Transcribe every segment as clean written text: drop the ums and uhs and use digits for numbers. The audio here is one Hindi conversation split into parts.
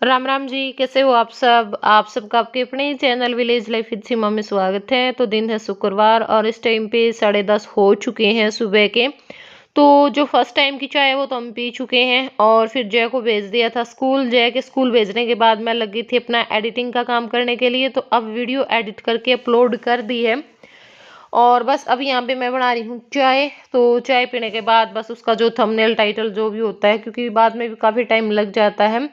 राम राम जी, कैसे हो आप सबका आपके अपने चैनल विलेज लाइफ विद सीमा में स्वागत है। तो दिन है शुक्रवार और इस टाइम पे 10:30 हो चुके हैं सुबह के। तो जो फर्स्ट टाइम की चाय है वो तो हम पी चुके हैं और फिर जय को भेज दिया था स्कूल। जय के स्कूल भेजने के बाद मैं लगी थी अपना एडिटिंग का काम करने के लिए। तो अब वीडियो एडिट करके अपलोड कर दी है और बस अब यहाँ पे मैं बना रही हूँ चाय। तो चाय पीने के बाद बस उसका जो थंबनेल टाइटल जो भी होता है, क्योंकि बाद में भी काफ़ी टाइम लग जाता है,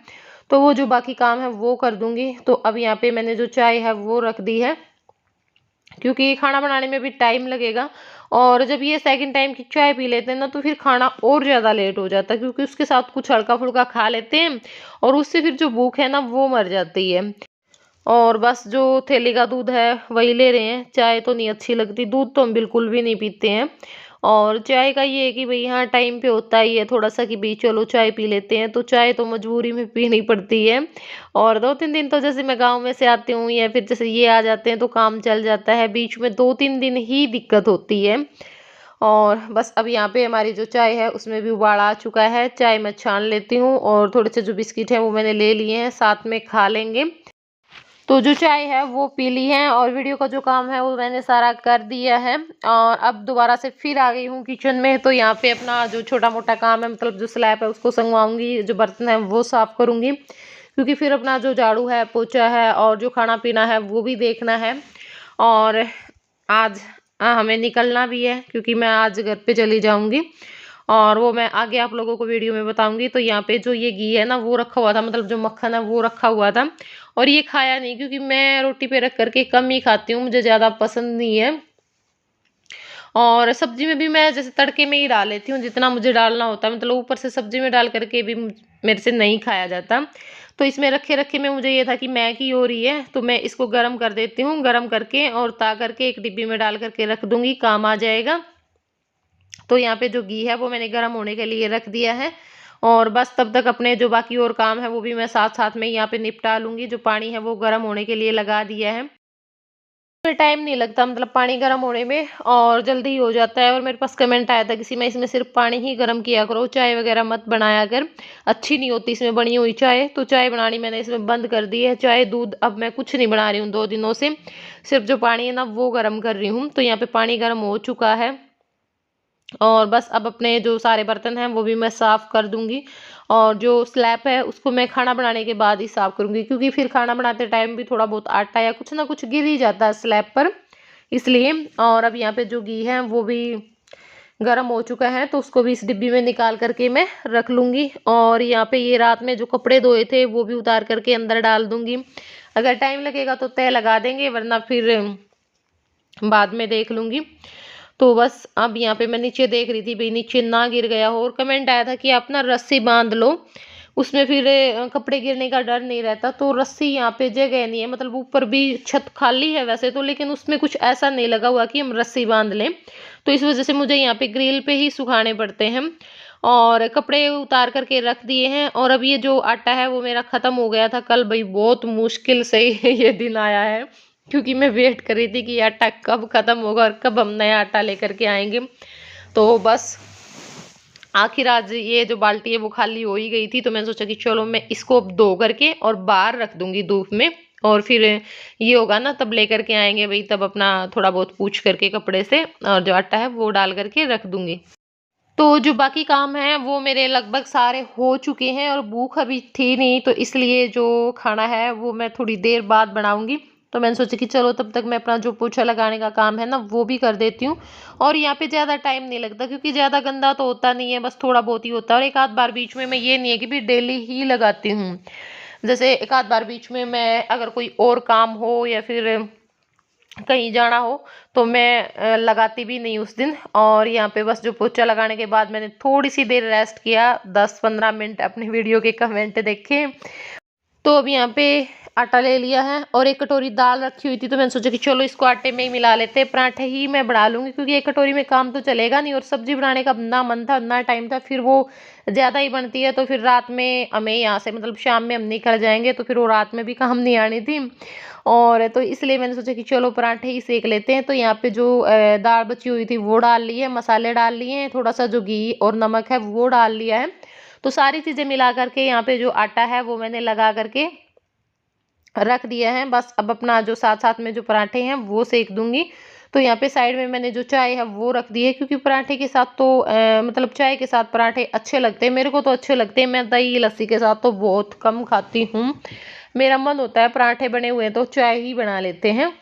तो वो जो बाकी काम है वो कर दूंगी। तो अब यहाँ पे मैंने जो चाय है वो रख दी है, क्योंकि खाना बनाने में भी टाइम लगेगा। और जब ये सेकंड टाइम की चाय पी लेते हैं ना, तो फिर खाना और ज़्यादा लेट हो जाता है, क्योंकि उसके साथ कुछ हल्का फुल्का खा लेते हैं और उससे फिर जो भूख है ना वो मर जाती है। और बस जो थैली का दूध है वही ले रहे हैं। चाय तो नहीं अच्छी लगती, दूध तो हम बिल्कुल भी नहीं पीते हैं। और चाय का ये है कि भाई हाँ, टाइम पे होता ही है थोड़ा सा कि भाई चलो चाय पी लेते हैं, तो चाय तो मजबूरी में पीनी पड़ती है। और 2-3 दिन तो जैसे मैं गांव में से आती हूँ या फिर जैसे ये आ जाते हैं तो काम चल जाता है, बीच में 2-3 दिन ही दिक्कत होती है। और बस अब यहाँ पे हमारी जो चाय है उसमें भी उबाल आ चुका है। चाय मैं छान लेती हूँ और थोड़े से जो बिस्किट है वो मैंने ले लिए हैं, साथ में खा लेंगे। तो जो चाय है वो पी ली है और वीडियो का जो काम है वो मैंने सारा कर दिया है। और अब दोबारा से फिर आ गई हूँ किचन में। तो यहाँ पे अपना जो छोटा मोटा काम है, मतलब जो स्लैब है उसको संगवाऊंगी, जो बर्तन है वो साफ करूंगी, क्योंकि फिर अपना जो झाड़ू है, पोछा है और जो खाना पीना है वो भी देखना है। और आज हमें निकलना भी है, क्योंकि मैं आज घर पे चली जाऊंगी और वो मैं आगे आप लोगों को वीडियो में बताऊंगी। तो यहाँ पे जो ये घी है ना वो रखा हुआ था, मतलब जो मक्खन है वो रखा हुआ था और ये खाया नहीं, क्योंकि मैं रोटी पे रख करके कम ही खाती हूँ, मुझे ज़्यादा पसंद नहीं है। और सब्जी में भी मैं जैसे तड़के में ही डाल लेती हूँ जितना मुझे डालना होता है, मतलब ऊपर से सब्जी में डाल करके भी मेरे से नहीं खाया जाता। तो इसमें रखे रखे में मुझे ये था कि मैगी हो रही है, तो मैं इसको गर्म कर देती हूँ, गर्म करके और ता करके एक डिब्बी में डाल करके रख दूंगी, काम आ जाएगा। तो यहाँ पे जो घी है वो मैंने गर्म होने के लिए रख दिया है और बस तब तक अपने जो बाकी और काम है वो भी मैं साथ साथ में यहाँ पे निपटा लूंगी। जो पानी है वो गर्म होने के लिए लगा दिया है, में टाइम नहीं लगता, मतलब पानी गर्म होने में और जल्दी हो जाता है। और मेरे पास कमेंट आया था किसी में, इसमें सिर्फ पानी ही गर्म किया करो, चाय वगैरह मत बनाया कर, अच्छी नहीं होती इसमें बनी हुई चाय। तो चाय बनानी मैंने इसमें बंद कर दी है। चाय दूध अब मैं कुछ नहीं बना रही हूँ 2 दिनों से, सिर्फ जो पानी है ना वो गर्म कर रही हूँ। तो यहाँ पे पानी गर्म हो चुका है और बस अब अपने जो सारे बर्तन हैं वो भी मैं साफ़ कर दूंगी। और जो स्लैब है उसको मैं खाना बनाने के बाद ही साफ़ करूंगी, क्योंकि फिर खाना बनाते टाइम भी थोड़ा बहुत आटा या कुछ ना कुछ गिर ही जाता है स्लैब पर, इसलिए। और अब यहाँ पे जो घी है वो भी गर्म हो चुका है, तो उसको भी इस डिब्बी में निकाल करके मैं रख लूंगी। और यहाँ पे ये रात में जो कपड़े धोए थे वो भी उतार करके अंदर डाल दूंगी। अगर टाइम लगेगा तो तय लगा देंगे, वरना फिर बाद में देख लूंगी। तो बस अब यहाँ पे मैं नीचे देख रही थी भाई नीचे ना गिर गया हो, और कमेंट आया था कि आप ना रस्सी बांध लो, उसमें फिर कपड़े गिरने का डर नहीं रहता। तो रस्सी यहाँ पे जगह नहीं है, मतलब ऊपर भी छत खाली है वैसे तो, लेकिन उसमें कुछ ऐसा नहीं लगा हुआ कि हम रस्सी बांध लें। तो इस वजह से मुझे यहाँ पे ग्रिल पे ही सुखाने पड़ते हैं। और कपड़े उतार करके रख दिए हैं। और अब ये जो आटा है वो मेरा ख़त्म हो गया था कल, भाई बहुत मुश्किल से ये दिन आया है, क्योंकि मैं वेट कर रही थी कि आटा कब ख़त्म होगा और कब हम नया आटा लेकर के आएंगे। तो बस आखिर आज ये जो बाल्टी है वो खाली हो ही गई थी, तो मैंने सोचा कि चलो मैं इसको अब धो करके और बाहर रख दूंगी धूप में, और फिर ये होगा ना तब लेकर के आएंगे भाई, तब अपना थोड़ा बहुत पूछ करके कपड़े से और जो आटा है वो डाल करके रख दूंगी। तो जो बाकी काम है वो मेरे लगभग सारे हो चुके हैं और भूख अभी थी नहीं, तो इसलिए जो खाना है वो मैं थोड़ी देर बाद बनाऊंगी। तो मैंने सोचा कि चलो तब तक मैं अपना जो पोछा लगाने का काम है ना वो भी कर देती हूँ। और यहाँ पे ज़्यादा टाइम नहीं लगता, क्योंकि ज़्यादा गंदा तो होता नहीं है, बस थोड़ा बहुत ही होता है। और एक आध बार बीच में मैं ये नहीं है कि भी डेली ही लगाती हूँ, जैसे एक आध बार बीच में मैं अगर कोई और काम हो या फिर कहीं जाना हो तो मैं लगाती भी नहीं उस दिन। और यहाँ पे बस जो पोछा लगाने के बाद मैंने थोड़ी सी देर रेस्ट किया, 10-15 मिनट अपने वीडियो के कमेंट देखे। तो अब यहाँ पे आटा ले लिया है और एक कटोरी दाल रखी हुई थी, तो मैंने सोचा कि चलो इसको आटे में ही मिला लेते हैं, पराठे ही मैं बना लूँगी, क्योंकि एक कटोरी में काम तो चलेगा नहीं। और सब्जी बनाने का ना मन था ना टाइम था, फिर वो ज़्यादा ही बनती है, तो फिर रात में हमें यहाँ से मतलब शाम में हम निकल जाएंगे, तो फिर वो रात में भी काम नहीं आनी थी। और तो इसलिए मैंने सोचा कि चलो पराठे ही सेक लेते हैं। तो यहाँ पे जो दाल बची हुई थी वो डाल ली है, मसाले डाल लिए हैं, थोड़ा सा जो घी और नमक है वो डाल लिया है। तो सारी चीज़ें मिला करके यहाँ पे जो आटा है वो मैंने लगा करके रख दिया है। बस अब अपना जो साथ साथ में जो पराठे हैं वो सेक दूंगी। तो यहाँ पे साइड में मैंने जो चाय है वो रख दी है, क्योंकि पराठे के साथ तो मतलब चाय के साथ पराठे अच्छे लगते हैं, मेरे को तो अच्छे लगते हैं। मैं दही लस्सी के साथ तो बहुत कम खाती हूँ। मेरा मन होता है पराठे बने हुए हैं तो चाय ही बना लेते हैं।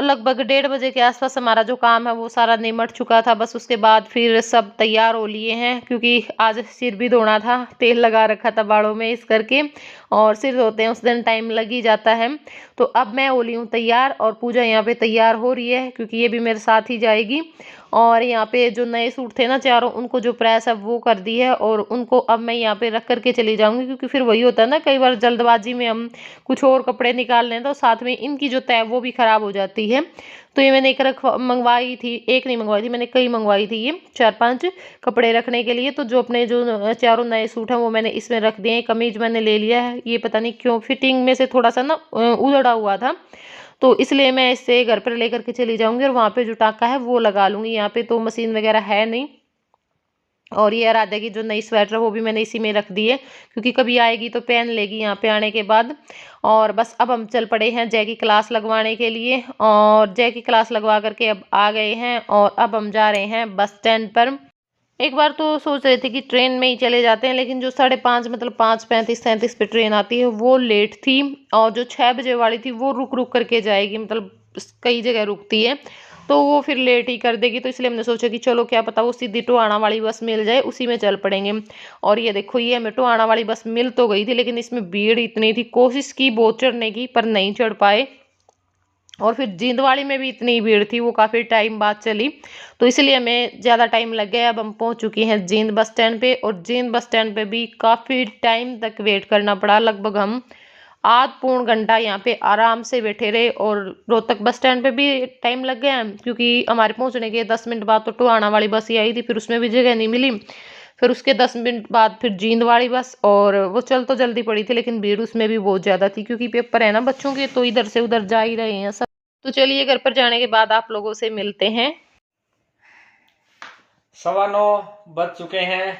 लगभग 1:30 बजे के आसपास हमारा जो काम है वो सारा निमट चुका था। बस उसके बाद फिर सब तैयार हो लिए हैं, क्योंकि आज सिर भी धोना था, तेल लगा रखा था बालों में इस करके, और सिर धोते हैं उस दिन टाइम लग ही जाता है। तो अब मैं हो ली हूँ तैयार और पूजा यहाँ पे तैयार हो रही है, क्योंकि ये भी मेरे साथ ही जाएगी। और यहाँ पे जो नए सूट थे ना चारों, उनको जो प्रेस है वो कर दी है, और उनको अब मैं यहाँ पे रख करके चली जाऊंगी, क्योंकि फिर वही होता है ना, कई बार जल्दबाजी में हम कुछ और कपड़े निकाल लें तो साथ में इनकी जो तय वो भी खराब हो जाती है। तो ये मैंने एक मंगवाई थी, एक नहीं मंगवाई थी मैंने, कई मंगवाई थी, ये 4-5 कपड़े रखने के लिए। तो जो अपने जो चारों नए सूट हैं वो मैंने इसमें रख दिए हैं। कमीज मैंने ले लिया है, ये पता नहीं क्यों फिटिंग में से थोड़ा सा ना उधड़ा हुआ था, तो इसलिए मैं इससे घर पर लेकर के चली जाऊंगी और वहाँ पे जो टाका है वो लगा लूंगी। यहाँ पे तो मशीन वगैरह है नहीं। और ये आराध्या की जो नई स्वेटर वो भी मैंने इसी में रख दी है, क्योंकि कभी आएगी तो पहन लेगी यहाँ पे आने के बाद। और बस अब हम चल पड़े हैं जय की क्लास लगवाने के लिए, और जय की क्लास लगवा करके अब आ गए हैं, और अब हम जा रहे हैं बस स्टैंड पर। एक बार तो सोच रहे थे कि ट्रेन में ही चले जाते हैं, लेकिन जो 5:30 मतलब 5:35-37 पे ट्रेन आती है वो लेट थी, और जो 6 बजे वाली थी वो रुक रुक करके जाएगी, मतलब कई जगह रुकती है, तो वो फिर लेट ही कर देगी। तो इसलिए हमने सोचा कि चलो क्या पता वो सीधी टोहाना वाली बस मिल जाए, उसी में चल पड़ेंगे। और ये देखो, ये हमें टोहाना वाली बस मिल तो गई थी, लेकिन इसमें भीड़ इतनी थी, कोशिश की बहुत चढ़ने की पर नहीं चढ़ पाए। और फिर जींदवाड़ी में भी इतनी भीड़ थी, वो काफ़ी टाइम बाद चली, तो इसलिए हमें ज़्यादा टाइम लग गया। अब हम पहुंच चुके हैं जींद बस स्टैंड पे, और जींद बस स्टैंड पे भी काफ़ी टाइम तक वेट करना पड़ा। लगभग हम आध पौन घंटा यहाँ पे आराम से बैठे रहे। और रोहतक बस स्टैंड पे भी टाइम लग गया, क्योंकि हमारे पहुंचने के 10 मिनट बाद तो टोहाना वाली बस ही आई थी, फिर उसमें भी जगह नहीं मिली। फिर उसके 10 मिनट बाद फिर जींद वाली बस, और वो चल तो जल्दी पड़ी थी, लेकिन भीड़ उसमें भी बहुत ज़्यादा थी, क्योंकि पेपर है ना बच्चों के, तो इधर से उधर जा ही रहे हैं सब। तो चलिए घर पर जाने के बाद आप लोगों से मिलते हैं। 9:15 बज चुके हैं,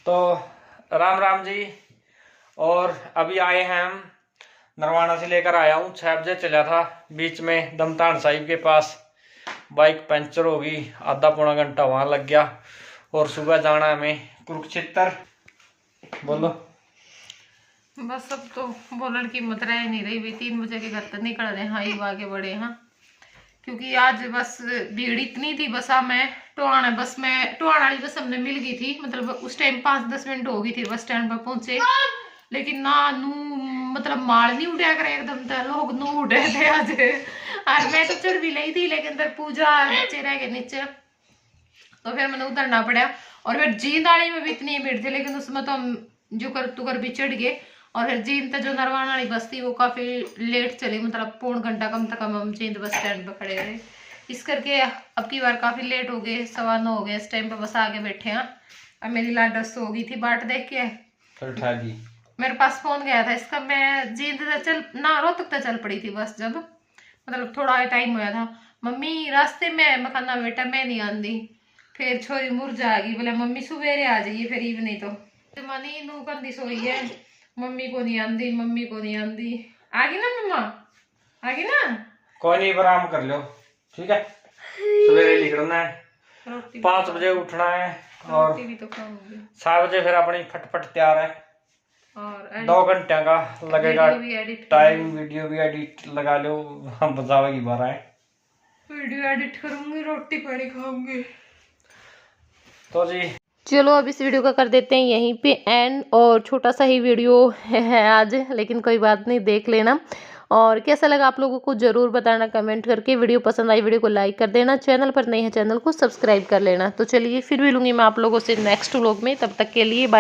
तो राम राम जी। और अभी आए हैं हम नरवाना से, लेकर आया हूँ 6 बजे चला था, बीच में दमतान साहिब के पास बाइक पंचर हो गई, आधा पौना घंटा वहाँ लग गया। और सुबह जाना हमें कुरुक्षेत्र। बोलो। बस अब तो बोलने की हिम्मत रह नहीं रही भाई, 3 बजे के घर तक निकल रहे हैं, ही आगे बढ़े हैं, क्योंकि आज बस भीड़ इतनी थी। बसा में टोहाना बस में, टोहाना वाली बस हमने मिल गई थी, मतलब उस टाइम 5-10 मिनट हो गई थी बस स्टैंड पर पहुंचे, लेकिन ना नू मतलब माल नहीं उठा कर एकदम, तो लोग नू उठे थे आज। और मैं तो चढ़ भी ली थी, लेकिन फिर पूजा नीचे रह गए नीचे, तो फिर मैंने उतरना पड़ा। और फिर जींदाड़ी में भी इतनी भीड़ थी, लेकिन उसमें तो हम जो कर तुकर भी चढ़ गए। और फिर जींद जो नरवाना वाली बस थी वो काफ़ी लेट चली, मतलब पौन घंटा कम से कम हम जींद बस स्टैंड पर खड़े रहे। इस करके अब की बार काफ़ी लेट हो गए, 9:15 हो गए, इस टाइम पे बस आगे बैठे हैं। अब मेरी लाडस हो गई थी बाट देख के, मेरे पास फोन गया था इसका, मैं जींद चल ना रोहतक तक चल पड़ी थी बस, जब मतलब थोड़ा टाइम हुआ था। मम्मी रास्ते में मैं कहना बेटा मैं नहीं आंदी, फिर छोरी मुरझा गई, बोले मम्मी सवेरे आ जाइए फिर इवनी। तो मनी नू कंदी सोई है, मम्मी को नहीं आंदी, मम्मी को नहीं आंदी। आ गई ना मम्मा, आ गई ना, कोई नहीं आराम कर लो, ठीक है। सवेरे निकलना है, 5 बजे उठना है, और 7 बजे फिर अपनी फटफट तैयार है। और 2 घंटे का लगेगा टाइम, वीडियो भी एडिट लगा लो, हम बतावेगी 12 है, वीडियो एडिट करूंगी, रोटी पानी खाऊंगी। तो जी चलो अब इस वीडियो का कर देते हैं यहीं पे एंड, और छोटा सा ही वीडियो है आज, लेकिन कोई बात नहीं, देख लेना। और कैसा लगा आप लोगों को ज़रूर बताना कमेंट करके। वीडियो पसंद आई वीडियो को लाइक कर देना, चैनल पर नए हैं चैनल को सब्सक्राइब कर लेना। तो चलिए फिर मिलूंगी मैं आप लोगों से नेक्स्ट व्लॉग में, तब तक के लिए बाय।